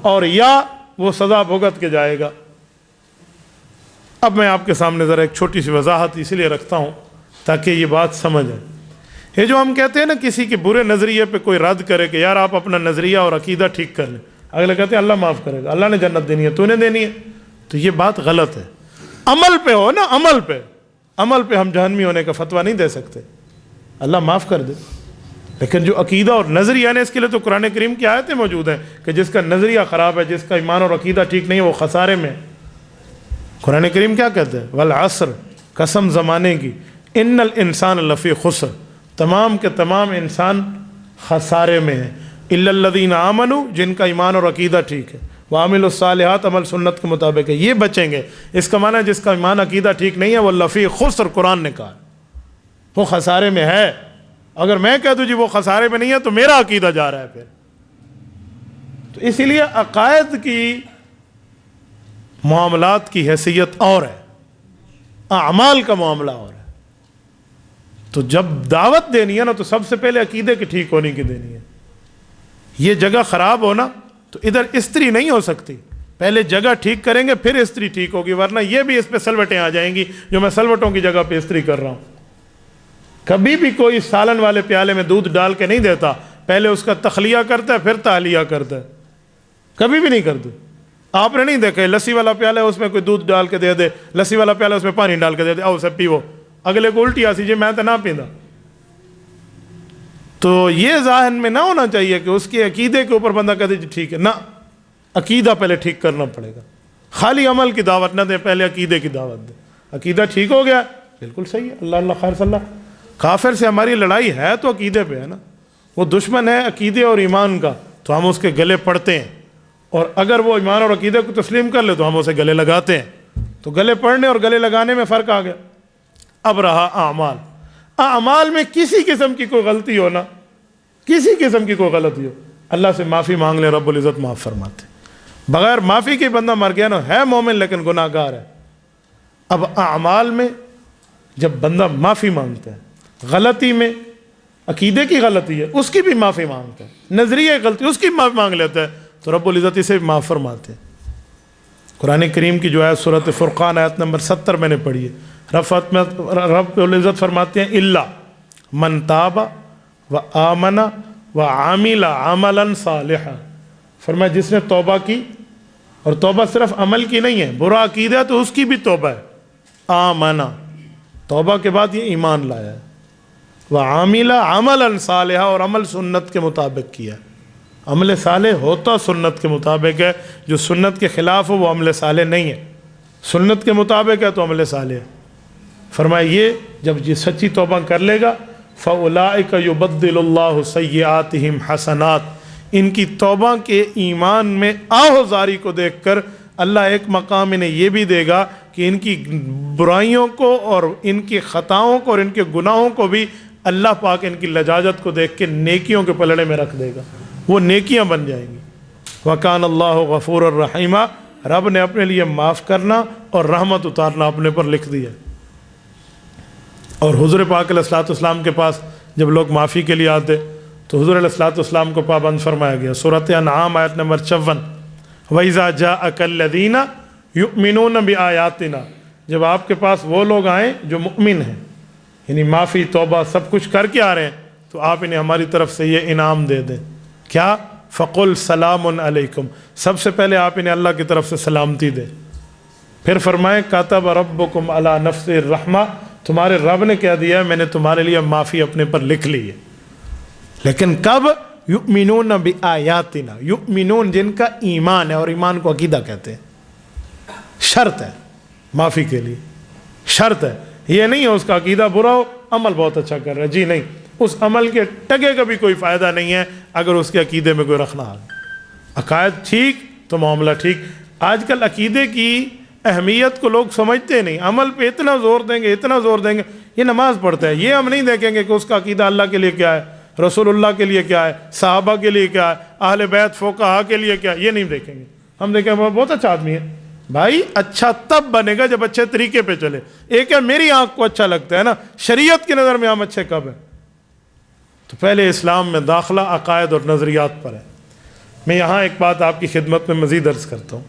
اور یا وہ سزا بھگت کے جائے گا. اب میں آپ کے سامنے ذرا ایک چھوٹی سی وضاحت اس لیے رکھتا ہوں تاکہ یہ بات سمجھ آئے. یہ جو ہم کہتے ہیں نا کسی کے برے نظریے پہ کوئی رد کرے کہ یار آپ اپنا نظریہ اور عقیدہ ٹھیک کر لیں، اگلے کہتے ہیں اللہ معاف کرے گا، اللہ نے جنت دینی ہے، تو نے دینی ہے. تو یہ بات غلط ہے. عمل پہ ہو نا، عمل پہ ہم جہنمی ہونے کا فتویٰ نہیں دے سکتے، اللہ معاف کر دے. لیکن جو عقیدہ اور نظریہ ہے، اس کے لیے تو قرآن کریم کی آیتیں موجود ہیں کہ جس کا نظریہ خراب ہے، جس کا ایمان اور عقیدہ ٹھیک نہیں ہے، وہ خسارے میں. قرآن کریم کیا کہتے ہیں؟ والعصر، قسم زمانے کی، ان الانسان لفی خسر، تمام کے تمام انسان خسارے میں ہیں، الا الذین آمنوا، جن کا ایمان اور عقیدہ ٹھیک ہے، وعملوا الصالحات، عمل سنت کے مطابق ہے، یہ بچیں گے. اس کا معنی ہے جس کا ایمان عقیدہ ٹھیک نہیں ہے وہ لفی خسر، قرآن نے کہا وہ خسارے میں ہے. اگر میں کہہ دوں جی وہ خسارے میں نہیں ہے تو میرا عقیدہ جا رہا ہے پھر. تو اسی لیے عقائد کی معاملات کی حیثیت اور ہے، اعمال کا معاملہ اور ہے. تو جب دعوت دینی ہے نا تو سب سے پہلے عقیدے کی ٹھیک ہونے کی دینی ہے. یہ جگہ خراب ہونا تو ادھر استری نہیں ہو سکتی، پہلے جگہ ٹھیک کریں گے پھر استری ٹھیک ہوگی، ورنہ یہ بھی اس پہ سلوٹیں آ جائیں گی جو میں سلوٹوں کی جگہ پہ استری کر رہا ہوں. کبھی بھی کوئی سالن والے پیالے میں دودھ ڈال کے نہیں دیتا، پہلے اس کا تخلیہ کرتا ہے پھر تحلیہ کرتا ہے. کبھی بھی نہیں کرتے. آپ نے نہیں دیکھا لسی والا پیالہ ہے اس میں کوئی دودھ ڈال کے دے دے، لسی والا پیالہ اس میں پانی ڈال کے دے دے، آؤ اسے پیو، اگلے کو الٹی آ سی جی میں تو نہ پیندا. تو یہ ذہن میں نہ ہونا چاہیے کہ اس کے عقیدے کے اوپر بندہ کہتے جی ٹھیک ہے، نہ، عقیدہ پہلے ٹھیک کرنا پڑے گا. خالی عمل کی دعوت نہ دے، پہلے عقیدے کی دعوت دے. عقیدہ ٹھیک ہو گیا بالکل صحیح ہے، اللہ اللہ خیر صلی اللہ. کافر سے ہماری لڑائی ہے تو عقیدے پہ ہے نا، وہ دشمن ہے عقیدے اور ایمان کا، تو ہم اس کے گلے پڑتے ہیں، اور اگر وہ ایمان اور عقیدے کو تسلیم کر لے تو ہم اسے گلے لگاتے ہیں. تو گلے پڑنے اور گلے لگانے میں فرق آ گیا. اب رہا اعمال. اعمال میں کسی قسم کی کوئی غلطی ہو نا، کسی قسم کی کوئی غلطی ہو، اللہ سے معافی مانگ لے، رب العزت معاف فرماتے. بغیر معافی کے بندہ مر گیا نا، ہے مومن لیکن گناہ گار ہے. اب اعمال میں جب بندہ معافی مانگتا ہے، غلطی میں عقیدے کی غلطی ہے اس کی بھی معافی مانگتا ہے، نظریہ غلطی اس کی معافی مانگ لیتا ہے، تو رب العزت اسے بھی معاف فرماتے ہیں. قرآن کریم کی جو آیت سورۃ فرقان آیت نمبر 70 میں نے پڑھی ہے، رب العزت فرماتے ہیں الا من تاب و آمن و عامل عملا صالحا. فرمایا جس نے توبہ کی، اور توبہ صرف عمل کی نہیں ہے، برا عقیدہ ہے تو اس کی بھی توبہ ہے. آمنا، توبہ کے بعد یہ ایمان لایا ہے، وعامل عملا صالحا، اور عمل سنت کے مطابق کیا. عمل صالح ہوتا سنت کے مطابق ہے، جو سنت کے خلاف ہو وہ عمل صالح نہیں ہے، سنت کے مطابق ہے تو عمل صالح ہے. فرمایا یہ جب یہ سچی توبہ کر لے گا، فَأُولَٰئِكَ يُبَدِّلُ اللَّهُ سَيِّئَاتِهِمْ حَسَنَات، ان کی توبہ کے ایمان میں آہوزاری کو دیکھ کر اللہ ایک مقام انہیں یہ بھی دے گا کہ ان کی برائیوں کو اور ان کی خطاؤں کو اور ان کے گناہوں کو بھی اللہ پاک ان کی لجاجت کو دیکھ کے نیکیوں کے پلڑے میں رکھ دے گا، وہ نیکیاں بن جائیں گی. وَكَانَ اللَّهُ غَفُورًا رَحِيمًا، رب نے اپنے لیے معاف کرنا اور رحمت اتارنا اپنے پر لکھ دیا. اور حضور پاک علیہ الصلوۃ والسلام کے پاس جب لوگ معافی کے لیے آتے تو حضور علیہ الصلوۃ والسلام کو پابند فرمایا گیا. سورۃ انعام آیت نمبر 54 وَإِذَا جَاءَكَ الَّذِينَ يُؤْمِنُونَ بِآيَاتِنَا، جب آپ کے پاس وہ لوگ آئیں جو مؤمن ہیں، یعنی معافی توبہ سب کچھ کر کے آ رہے ہیں، تو آپ انہیں ہماری طرف سے یہ انعام دے دیں. کیا؟ فَقُلْ سَلَامٌ عَلَيْكُمْ، سب سے پہلے آپ انہیں اللہ کی طرف سے سلامتی دیں. پھر فرمائیں کاتب ربکم علی نفس الرحمہ، تمہارے رب نے کہہ دیا ہے میں نے تمہارے لیے معافی اپنے پر لکھ لی ہے. لیکن کب؟ یؤمنون بآیاتنا، یؤمنون جن کا ایمان ہے، اور ایمان کو عقیدہ کہتے ہیں. شرط ہے معافی کے لیے، شرط ہے. یہ نہیں ہے اس کا عقیدہ برا ہو عمل بہت اچھا کر رہا ہے، جی نہیں، اس عمل کے ٹگے کا بھی کوئی فائدہ نہیں ہے اگر اس کے عقیدے میں کوئی رکھنا آ گیا. عقائد ٹھیک تو معاملہ ٹھیک. آج کل عقیدے کی اہمیت کو لوگ سمجھتے نہیں، عمل پہ اتنا زور دیں گے، اتنا زور دیں گے. یہ نماز پڑھتا ہے، یہ ہم نہیں دیکھیں گے کہ اس کا عقیدہ اللہ کے لیے کیا ہے، رسول اللہ کے لیے کیا ہے، صحابہ کے لیے کیا ہے، اہل بیت فقہا کے لیے کیا ہے، یہ نہیں دیکھیں گے. ہم دیکھیں وہ بہت اچھا آدمی ہے. بھائی اچھا تب بنے گا جب اچھے طریقے پہ چلے. ایک ہے میری آنکھ کو اچھا لگتا ہے نا، شریعت کی نظر میں ہم اچھے کب ہیں؟ تو پہلے اسلام میں داخلہ عقائد اور نظریات پر ہے. میں یہاں ایک بات آپ کی خدمت میں مزید عرض کرتا ہوں.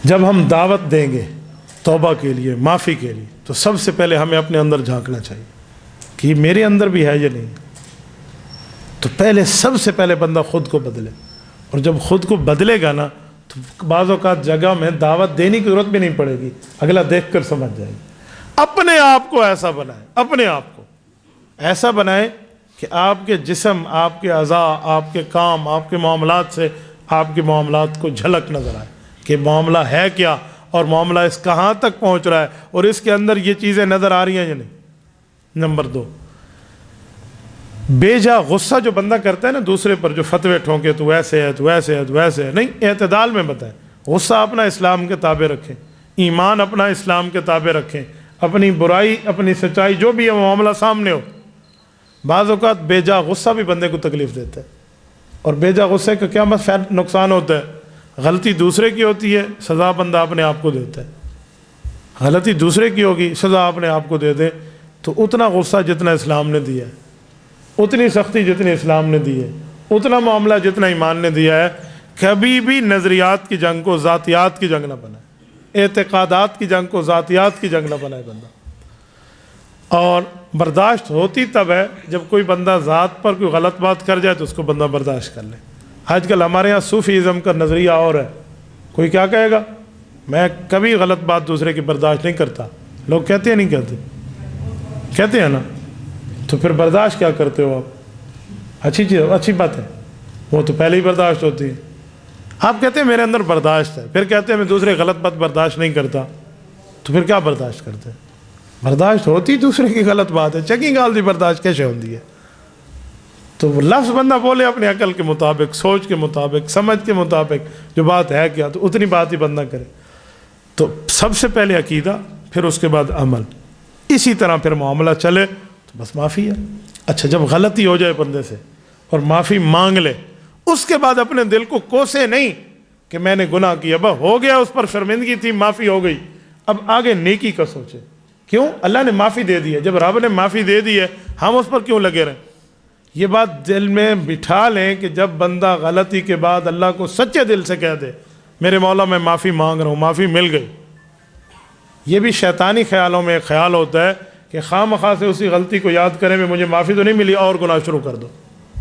جب ہم دعوت دیں گے توبہ کے لیے، معافی کے لیے، تو سب سے پہلے ہمیں اپنے اندر جھانکنا چاہیے کہ یہ میرے اندر بھی ہے یا نہیں. تو پہلے سب سے پہلے بندہ خود کو بدلے، اور جب خود کو بدلے گا نا تو بعض اوقات جگہ میں دعوت دینے کی ضرورت بھی نہیں پڑے گی، اگلا دیکھ کر سمجھ جائے گی. اپنے آپ کو ایسا بنائیں، اپنے آپ کو ایسا بنائیں کہ آپ کے جسم، آپ کے اعضاء، آپ کے کام، آپ کے معاملات سے آپ کے معاملات کو جھلک نظر آئے کہ معاملہ ہے کیا، اور معاملہ اس کہاں تک پہنچ رہا ہے، اور اس کے اندر یہ چیزیں نظر آ رہی ہیں یا نہیں. نمبر 2، بے جا غصہ جو بندہ کرتا ہے نا دوسرے پر، جو فتوے ٹھونکے تو ایسے ہے، تو ایسے ہے، تو ایسے ہے، نہیں، اعتدال میں بتائیں. غصہ اپنا اسلام کے تابع رکھیں، ایمان اپنا اسلام کے تابع رکھیں، اپنی برائی اپنی سچائی جو بھی ہے معاملہ سامنے ہو. بعض اوقات بے جا غصہ بھی بندے کو تکلیف دیتا ہے، اور بے جا غصے کا کیا نقصان ہوتا ہے؟ غلطی دوسرے کی ہوتی ہے، سزا بندہ اپنے آپ کو دیتا ہے. غلطی دوسرے کی ہوگی، سزا اپنے آپ کو دے دے. تو اتنا غصہ جتنا اسلام نے دیا ہے، اتنی سختی جتنی اسلام نے دی ہے، اتنا معاملہ جتنا ایمان نے دیا ہے. کبھی بھی نظریات کی جنگ کو ذاتیات کی جنگ نہ بنائے، اعتقادات کی جنگ کو ذاتیات کی جنگ نہ بنائے بندہ. اور برداشت ہوتی تب ہے جب کوئی بندہ ذات پر کوئی غلط بات کر جائے تو اس کو بندہ برداشت کر لے. آج کل ہمارے ہاں صوفیزم کا نظریہ اور ہے. کوئی کیا کہے گا، میں کبھی غلط بات دوسرے کی برداشت نہیں کرتا. لوگ کہتے ہیں نہیں کہتے؟ کہتے ہیں نا. تو پھر برداشت کیا کرتے ہو آپ؟ اچھی چیز، اچھی بات ہے، وہ تو پہلے ہی برداشت ہوتی ہے. آپ کہتے ہیں میرے اندر برداشت ہے، پھر کہتے ہیں میں دوسرے غلط بات برداشت نہیں کرتا. تو پھر کیا برداشت کرتے ہیں؟ برداشت ہوتی دوسرے کی غلط بات ہے، چکی گال دی برداشت کیسے ہوتی ہے؟ تو وہ لفظ بندہ بولے اپنے عقل کے مطابق، سوچ کے مطابق، سمجھ کے مطابق، جو بات ہے کیا تو اتنی بات ہی بندہ کرے. تو سب سے پہلے عقیدہ، پھر اس کے بعد عمل، اسی طرح پھر معاملہ چلے تو بس معافی ہے. اچھا جب غلطی ہو جائے بندے سے اور معافی مانگ لے، اس کے بعد اپنے دل کو کوسے نہیں کہ میں نے گناہ کیا، بس ہو گیا، اس پر شرمندگی تھی، معافی ہو گئی، اب آگے نیکی کا سوچے. کیوں؟ اللہ نے معافی دے دی ہے. جب رب نے معافی دے دی ہے ہم اس پر کیوں لگے رہیں؟ یہ بات دل میں بٹھا لیں کہ جب بندہ غلطی کے بعد اللہ کو سچے دل سے کہہ دے میرے مولا میں معافی مانگ رہا ہوں، معافی مل گئی. یہ بھی شیطانی خیالوں میں ایک خیال ہوتا ہے کہ خواہ مخواہ سے اسی غلطی کو یاد کریں میں مجھے معافی تو نہیں ملی اور گناہ شروع کر دو،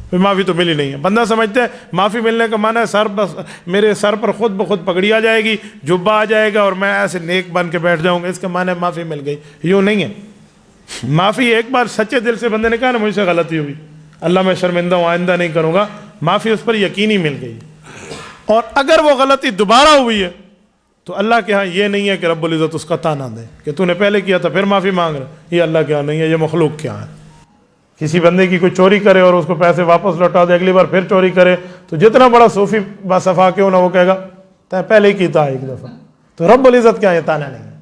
پھر معافی تو ملی نہیں ہے. بندہ سمجھتا ہے معافی ملنے کا معنی ہے میرے سر پر خود بخود پگڑی آ جائے گی، جبہ آ جائے گا اور میں ایسے نیک بن کے بیٹھ جاؤں گا، اس کا معنی ہے معافی مل گئی. یوں نہیں ہے. معافی ایک بار سچے دل سے بندے نے کہا نا مجھ سے غلطی ہوئی، اللہ میں شرمندہ ہوں، آئندہ نہیں کروں گا، معافی اس پر یقینی مل گئی. اور اگر وہ غلطی دوبارہ ہوئی ہے تو اللہ کے ہاں یہ نہیں ہے کہ رب العزت اس کا تانا دے کہ تو نے پہلے کیا تھا پھر معافی مانگ رہا. یہ اللہ کے ہاں نہیں ہے، یہ مخلوق کے ہاں ہے. کسی بندے کی کوئی چوری کرے اور اس کو پیسے واپس لوٹا دے، اگلی بار پھر چوری کرے، تو جتنا بڑا صوفی باصفا کیوں نہ وہ کہے گا تو پہلے ہی کیتا ہے ایک دفعہ. تو رب العزت کے ہاں یہ تانا نہیں ہے،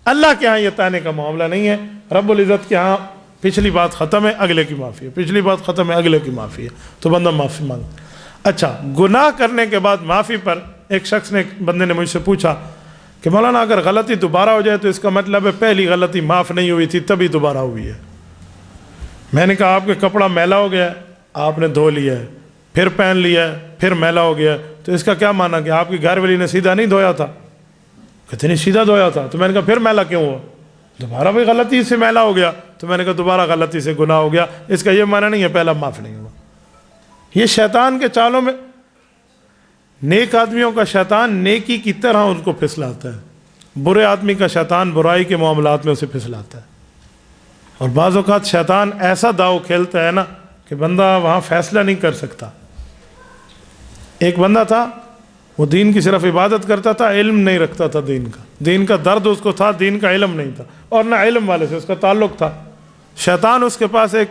اللہ کے ہاں یہ تانے کا معاملہ نہیں ہے. رب العزت کے ہاں پچھلی بات ختم ہے، اگلے کی معافی ہے، پچھلی بات ختم ہے، اگلے کی معافی ہے. تو بندہ معافی مانگ. اچھا گناہ کرنے کے بعد معافی پر ایک شخص نے، ایک بندے نے مجھ سے پوچھا کہ مولانا اگر غلطی دوبارہ ہو جائے تو اس کا مطلب ہے پہلی غلطی معاف نہیں ہوئی تھی تبھی دوبارہ ہوئی ہے۔ میں نے کہا آپ کے کپڑا میلا ہو گیا ہے، آپ نے دھو لیا ہے، پھر پہن لیا ہے، پھر میلا ہو گیا ہے، تو اس کا کیا معنی کہ آپ کی گھر والی نے سیدھا نہیں دھویا تھا؟ کہتے نہیں سیدھا دھویا تھا۔ تو میں نے کہا پھر میلا کیوں ہوا؟ دوبارہ بھی غلطی سے میلا ہو گیا۔ تو میں نے کہا دوبارہ غلطی سے گناہ ہو گیا، اس کا یہ معنی نہیں ہے پہلا معاف نہیں ہوا۔ یہ شیطان کے چالوں میں، نیک آدمیوں کا شیطان نیکی کی طرح ان کو پھسلاتا ہے، برے آدمی کا شیطان برائی کے معاملات میں اسے پھسلاتا ہے۔ اور بعض اوقات شیطان ایسا داؤ کھیلتا ہے نا کہ بندہ وہاں فیصلہ نہیں کر سکتا۔ ایک بندہ تھا، وہ دین کی صرف عبادت کرتا تھا، علم نہیں رکھتا تھا دین کا درد اس کو تھا، دین کا علم نہیں تھا، اور نہ علم والے سے اس کا تعلق تھا۔ شیطان اس کے پاس ایک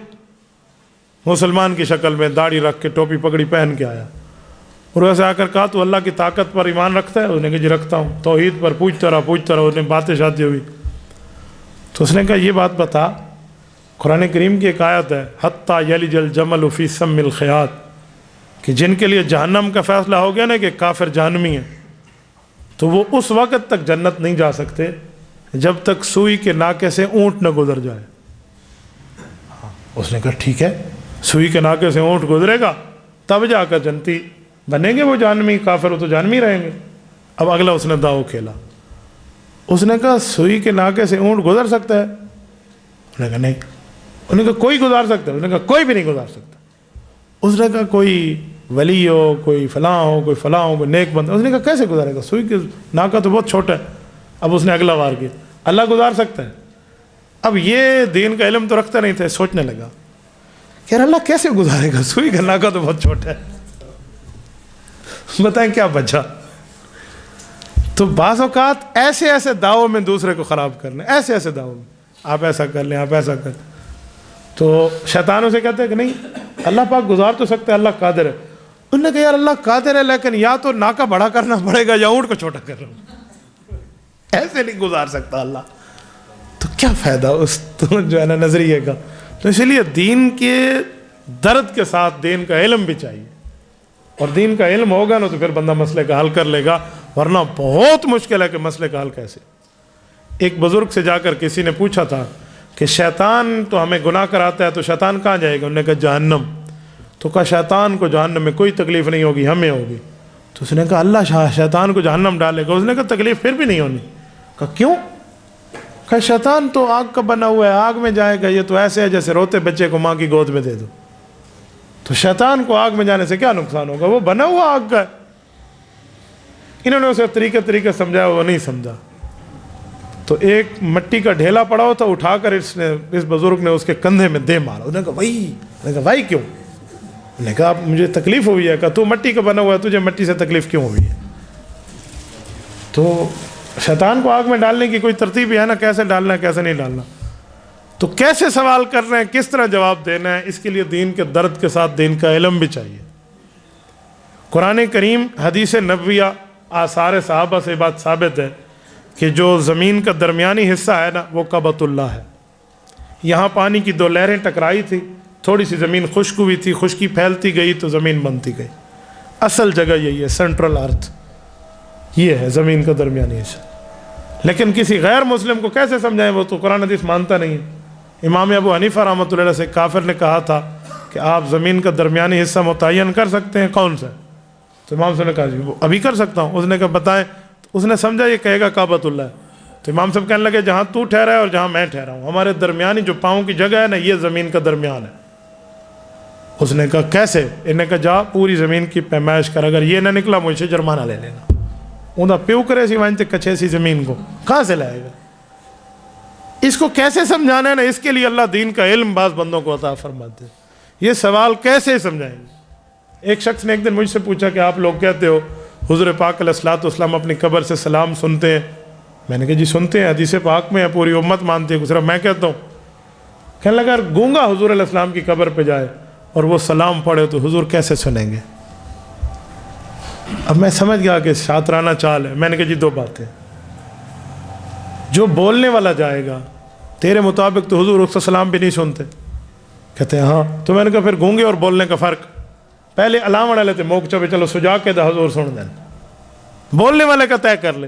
مسلمان کی شکل میں داڑھی رکھ کے ٹوپی پگڑی پہن کے آیا، اور ویسے آ کر کہا تو اللہ کی طاقت پر ایمان رکھتا ہے؟ اس نے کہا جی رکھتا ہوں۔ توحید پر پوچھتا رہا، اس نے باتیں شادی ہوئی۔ تو اس نے کہا یہ بات بتا، قرآن کریم کی ایک آیت ہے حتیٰ یلج الجمل فی سم الخیاط، کہ جن کے لیے جہنم کا فیصلہ ہو گیا نا کہ کافر جہنمی ہے، تو وہ اس وقت تک جنت نہیں جا سکتے جب تک سوئی کے ناکے سے اونٹ نہ گزر جائے۔ اس نے کہا ٹھیک ہے، سوئی کے ناکے سے اونٹ گزرے گا تب جا کر جنتی بنیں گے وہ جہنمی، کافر وہ تو جہنمی رہیں گے۔ اب اگلا اس نے داؤ کھیلا، اس نے کہا سوئی کے ناکے سے اونٹ گزر سکتا ہے؟ اس نے کہا نہیں۔ انہوں نے کہا کوئی گزار سکتا ہے؟ اس نے کہا کوئی بھی نہیں گزار سکتا۔ اس نے کہا کوئی ولی ہو، کوئی فلاں ہو، کوئی فلاں ہو، کوئی نیک بندہ۔ اس نے کہا کیسے گزارے گا؟ سوئی کے ناکا تو بہت چھوٹا ہے۔ اب اس نے اگلا وار کیا، اللہ گزار سکتا ہے؟ اب یہ دین کا علم تو رکھتا نہیں تھا، سوچنے لگا کہ یار اللہ کیسے گزارے گا، سوئی کا ناکا تو بہت چھوٹا ہے۔ بتائیں کیا بچا؟ تو بعض اوقات ایسے ایسے دعووں میں دوسرے کو خراب کرنے، ایسے ایسے دعووں میں آپ ایسا کر لیں، آپ ایسا کر، تو شیطانوں سے کہتے ہیں کہ نہیں اللہ پاک گزار تو سکتا ہے، اللہ قادر ہے۔ انہوں نے کہا یار اللہ قادر ہے لیکن یا تو ناکا بڑا کرنا پڑے گا یا اونٹ کو چھوٹا کر رہا ہوں، ایسے نہیں گزار سکتا اللہ۔ تو کیا فائدہ اس جو ہے نا نظریے کا؟ تو اسی لیے دین کے درد کے ساتھ دین کا علم بھی چاہیے، اور دین کا علم ہوگا نا تو پھر بندہ مسئلے کا حل کر لے گا، ورنہ بہت مشکل ہے کہ مسئلے کا حل کیسے۔ ایک بزرگ سے جا کر کسی نے پوچھا تھا کہ شیطان تو ہمیں گناہ کراتا ہے تو شیطان کہاں جائے گا؟ انہوں نے کہا جہنم۔ تو کہا شیطان کو جہنم میں کوئی تکلیف نہیں ہوگی، ہمیں ہوگی۔ تو اس نے کہا اللہ شیطان کو جہنم ڈالے گا؟ اس نے کہا تکلیف پھر بھی نہیں ہونی۔ کہا کیوں؟ کہا شیطان تو آگ کا بنا ہوا ہے، آگ میں جائے گا، یہ تو ایسے ہے جیسے روتے بچے کو ماں کی گود میں دے دو۔ تو شیطان کو آگ میں جانے سے کیا نقصان ہوگا؟ وہ بنا ہوا آگ کا ہے۔ انہوں نے اسے طریقے سمجھایا، وہ نہیں سمجھا۔ تو ایک مٹی کا ڈھیلا پڑا ہوا تھا، اٹھا کر اس بزرگ نے اس کے کندھے میں دے مارا۔ انہوں نے کہا بھائی کیوں؟ انہوں نے کہا مجھے تکلیف ہوئی ہے۔ کہا تو مٹی کا بنا ہوا ہے، تجھے مٹی سے تکلیف کیوں ہوئی ہے؟ تو شیطان کو آگ میں ڈالنے کی کوئی ترتیب ہے نا، کیسے ڈالنا ہے کیسے نہیں ڈالنا۔ تو کیسے سوال کرنا ہے، کس طرح جواب دینا ہے، اس کے لیے دین کے درد کے ساتھ دین کا علم بھی چاہیے۔ قرآن کریم، حدیث نبویہ، آثار صحابہ سے بات ثابت ہے کہ جو زمین کا درمیانی حصہ ہے نا وہ کعبۃ اللہ ہے۔ یہاں پانی کی دو لہریں ٹکرائی تھی، تھوڑی سی زمین خشک ہوئی تھی، خشکی پھیلتی گئی تو زمین بنتی گئی۔ اصل جگہ یہی ہے، سینٹرل ارتھ یہ ہے زمین کا درمیانی حصہ۔ لیکن کسی غیر مسلم کو کیسے سمجھائیں، وہ تو قرآن حدیث مانتا نہیں ہے۔ امام ابو حنیفہ رحمۃ اللہ علیہ سے کافر نے کہا تھا کہ آپ زمین کا درمیانی حصہ متعین کر سکتے ہیں، کون سا؟ تو امام صاحب نے کہا جی وہ ابھی کر سکتا ہوں۔ اس نے کہا بتائیں۔ اس نے سمجھا یہ کہے گا کعبۃ اللہ ہے۔ تو امام صاحب کہنے لگے جہاں تو ٹھہرا ہے اور جہاں میں ٹھہرا ہوں، ہمارے درمیانی جو پاؤں کی جگہ ہے نا یہ زمین کا درمیان ہے۔ اس نے کہا کیسے؟ انہوں نے کہا جا پوری زمین کی پیمائش کر، اگر یہ نہ نکلا مجھ سے جرمانہ لے لینا۔ اوندا پیو کرے سی وائن تے کچھے سی زمین کو کہاں سے لائے گا؟ اس کو کیسے سمجھانا ہے نا، اس کے لیے اللہ دین کا علم بعض بندوں کو عطا فرماتے ہیں۔ یہ سوال کیسے سمجھائیں گے؟ ایک شخص نے ایک دن مجھ سے پوچھا کہ آپ لوگ کہتے ہو حضور پاک علیہ الصلوۃ والسلام اپنی قبر سے سلام سنتے ہیں۔ میں نے کہا جی سنتے ہیں، حدیث پاک میں ہے، پوری امت مانتی ہے، صرف میں کہتا ہوں۔ کہنے لگا اگر گونگا حضور علیہ السلام کی قبر پہ جائے اور وہ سلام پڑھے تو حضور کیسے سنیں گے؟ اب میں سمجھ گیا کہ شاطرانہ چال ہے۔ میں نے کہا جی دو باتیں، جو بولنے والا جائے گا تیرے مطابق تو حضور صلی اللہ علیہ وسلم بھی نہیں سنتے۔ کہتے ہیں ہاں۔ تو میں نے کہا پھر گونگے اور بولنے کا فرق؟ پہلے علام والے تھے موک چوبے چلو سجا کے دا حضور سن دیں، بولنے والے کا طے کر لے۔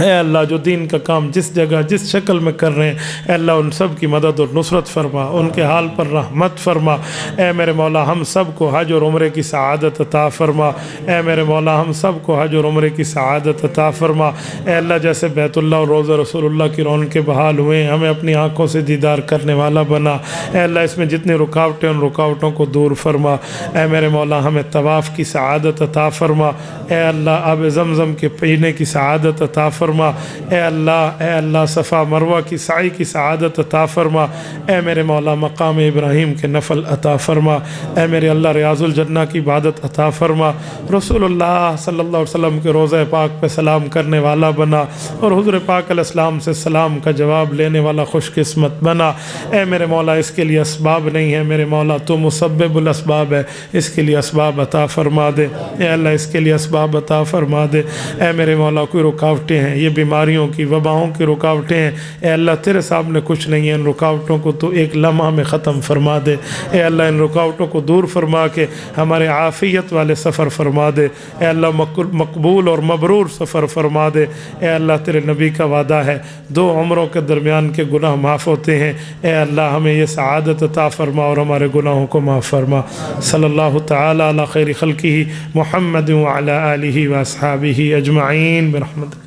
اے اللہ جو دین کا کام جس جگہ جس شکل میں کر رہے ہیں اے اللہ ان سب کی مدد اور نصرت فرما، ان کے حال پر رحمت فرما۔ اے میرے مولا ہم سب کو حج اور عمرے کی سعادت عطا فرما۔ اے میرے مولا ہم سب کو حج اور عمرے کی سعادت عطا فرما۔ اے اللہ جیسے بیت اللہ اور روضہ رسول اللہ کی رونقیں بحال ہوئے ہیں ہمیں اپنی آنکھوں سے دیدار کرنے والا بنا۔ اے اللہ اس میں جتنی رکاوٹیں ان رکاوٹوں کو دور فرما۔ اے میرے مولا ہمیں طواف کی سعادت عطا فرما۔ اے اللہ آب زمزم کے پینے کی سعادت عطا فرما۔ اے اللہ صفا مروہ کی سعی کی سعادت عطا فرما۔ اے میرے مولا مقام ابراہیم کے نفل عطا فرما۔ اے میرے اللہ ریاض الجنہ کی عبادت عطا فرما۔ رسول اللہ صلی اللہ علیہ وسلم کے روضہ پاک پہ سلام کرنے والا بنا اور حضور پاک علیہ السلام سے سلام کا جواب لینے والا خوش قسمت بنا۔ اے میرے مولا اس کے لیے اسباب نہیں ہے، میرے مولا تو مسبب الاسباب ہے، اس کے لیے اسباب عطا فرما دے۔ اے اللہ اس کے لیے اسباب عطا فرما دے۔ اے میرے مولا کوئی رکاوٹیں ہیں، یہ بیماریوں کی وباؤں کی رکاوٹیں ہیں، اے اللہ تیرے سامنے کچھ نہیں ہے، ان رکاوٹوں کو تو ایک لمحہ میں ختم فرما دے۔ اے اللہ ان رکاوٹوں کو دور فرما کے ہمارے عافیت والے سفر فرما دے۔ اے اللہ مقبول اور مبرور سفر فرما دے۔ اے اللہ تیرے نبی کا وعدہ ہے 2 عمروں کے درمیان کے گناہ معاف ہوتے ہیں۔ اے اللہ ہمیں یہ سعادت عطا فرما اور ہمارے گناہوں کو معاف فرما۔ صلی اللہ تعالی علی خیر خلقہ محمد وعلی آلہ واصحابہ اجمعین برحمتک۔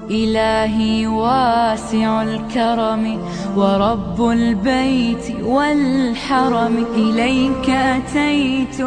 إلهي واسع الكرم ورب البيت والحرم إليك أتيت